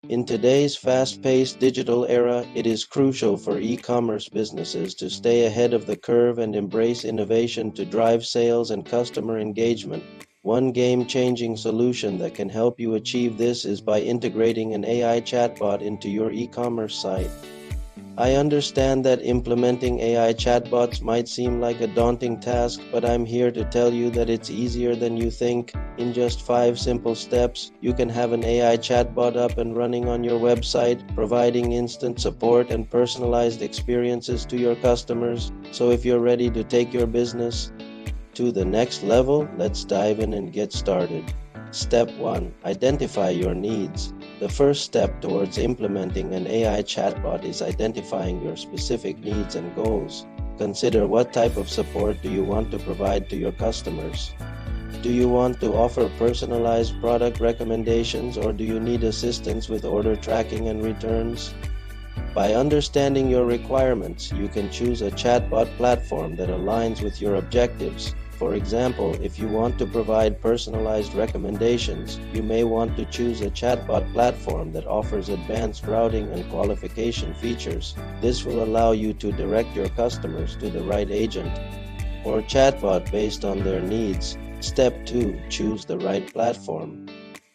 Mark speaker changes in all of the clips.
Speaker 1: In today's fast-paced digital era, it is crucial for e-commerce businesses to stay ahead of the curve and embrace innovation to drive sales and customer engagement. One game-changing solution that can help you achieve this is by integrating an AI chatbot into your e-commerce site. I understand that implementing AI chatbots might seem like a daunting task, but I'm here to tell you that it's easier than you think. In just 5 simple steps, you can have an AI chatbot up and running on your website, providing instant support and personalized experiences to your customers. So if you're ready to take your business to the next level, let's dive in and get started. Step 1. Identify your needs. The first step towards implementing an AI chatbot is identifying your specific needs and goals. Consider what type of support do you want to provide to your customers. Do you want to offer personalized product recommendations, or do you need assistance with order tracking and returns? By understanding your requirements, you can choose a chatbot platform that aligns with your objectives. For example, if you want to provide personalized recommendations, you may want to choose a chatbot platform that offers advanced routing and qualification features. This will allow you to direct your customers to the right agent or chatbot based on their needs. Step 2. Choose the right platform.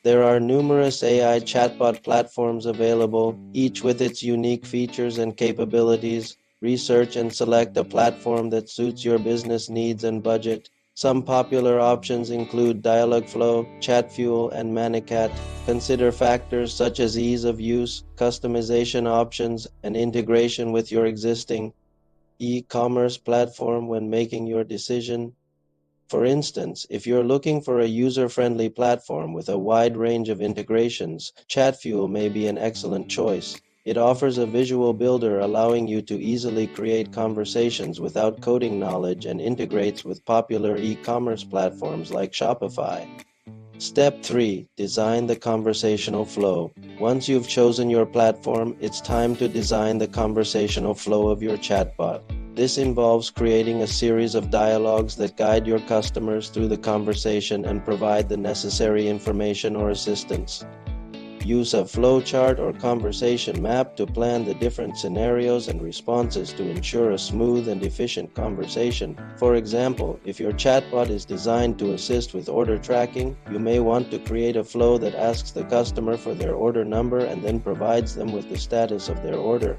Speaker 1: There are numerous AI chatbot platforms available, each with its unique features and capabilities. Research and select a platform that suits your business needs and budget. Some popular options include Dialogflow, Chatfuel, and Manicat. Consider factors such as ease of use, customization options, and integration with your existing e-commerce platform when making your decision. For instance, if you're looking for a user-friendly platform with a wide range of integrations, Chatfuel may be an excellent choice. It offers a visual builder allowing you to easily create conversations without coding knowledge and integrates with popular e-commerce platforms like Shopify. Step 3. Design the conversational flow. Once you've chosen your platform, it's time to design the conversational flow of your chatbot. This involves creating a series of dialogues that guide your customers through the conversation and provide the necessary information or assistance. Use a flowchart or conversation map to plan the different scenarios and responses to ensure a smooth and efficient conversation. For example, if your chatbot is designed to assist with order tracking, you may want to create a flow that asks the customer for their order number and then provides them with the status of their order.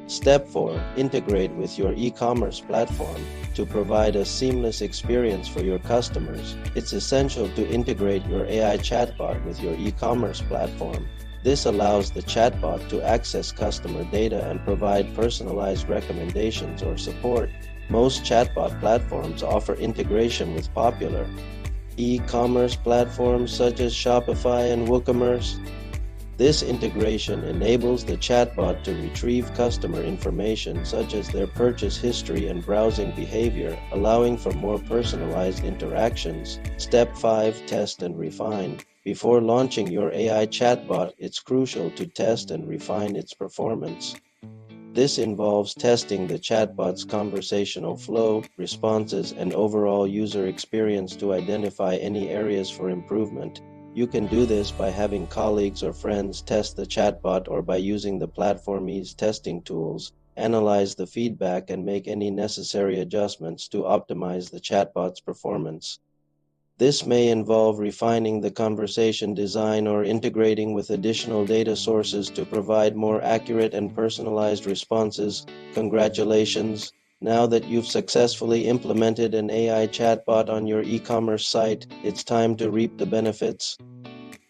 Speaker 1: Step 4. Integrate with your e-commerce platform. To provide a seamless experience for your customers, it's essential to integrate your AI chatbot with your e-commerce platform. This allows the chatbot to access customer data and provide personalized recommendations or support. Most chatbot platforms offer integration with popular e-commerce platforms such as Shopify and WooCommerce. This integration enables the chatbot to retrieve customer information such as their purchase history and browsing behavior, allowing for more personalized interactions. Step 5. Test and refine. Before launching your AI chatbot, it's crucial to test and refine its performance. This involves testing the chatbot's conversational flow, responses, and overall user experience to identify any areas for improvement. You can do this by having colleagues or friends test the chatbot or by using the platform's testing tools. Analyze the feedback and make any necessary adjustments to optimize the chatbot's performance. This may involve refining the conversation design or integrating with additional data sources to provide more accurate and personalized responses. Congratulations! Now that you've successfully implemented an AI chatbot on your e-commerce site, it's time to reap the benefits.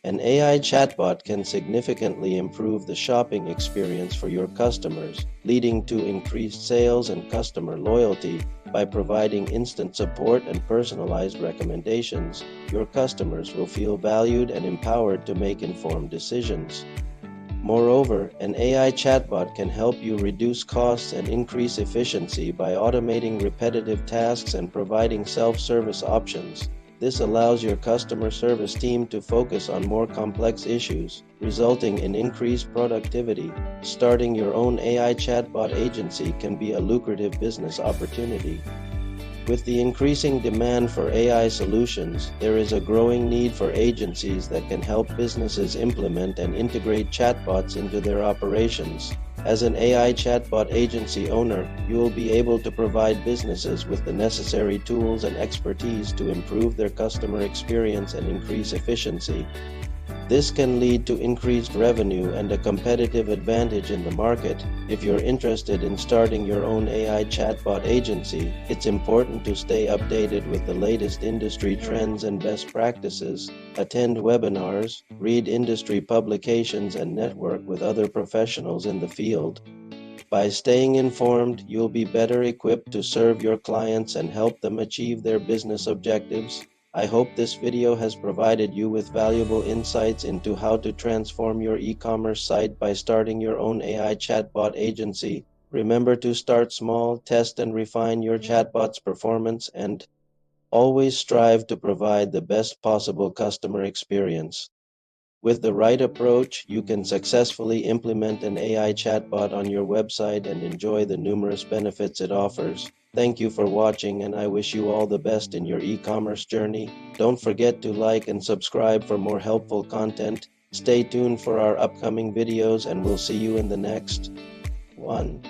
Speaker 1: An AI chatbot can significantly improve the shopping experience for your customers, leading to increased sales and customer loyalty. By providing instant support and personalized recommendations, your customers will feel valued and empowered to make informed decisions. Moreover, an AI chatbot can help you reduce costs and increase efficiency by automating repetitive tasks and providing self-service options. This allows your customer service team to focus on more complex issues, resulting in increased productivity. Starting your own AI chatbot agency can be a lucrative business opportunity. With the increasing demand for AI solutions, there is a growing need for agencies that can help businesses implement and integrate chatbots into their operations. As an AI chatbot agency owner, you will be able to provide businesses with the necessary tools and expertise to improve their customer experience and increase efficiency. This can lead to increased revenue and a competitive advantage in the market. If you're interested in starting your own AI chatbot agency, it's important to stay updated with the latest industry trends and best practices, attend webinars, read industry publications, and network with other professionals in the field. By staying informed, you'll be better equipped to serve your clients and help them achieve their business objectives. I hope this video has provided you with valuable insights into how to transform your e-commerce site by starting your own AI chatbot agency. Remember to start small, test and refine your chatbot's performance, and always strive to provide the best possible customer experience. With the right approach, you can successfully implement an AI chatbot on your website and enjoy the numerous benefits it offers. Thank you for watching, and I wish you all the best in your e-commerce journey. Don't forget to like and subscribe for more helpful content. Stay tuned for our upcoming videos, and we'll see you in the next one.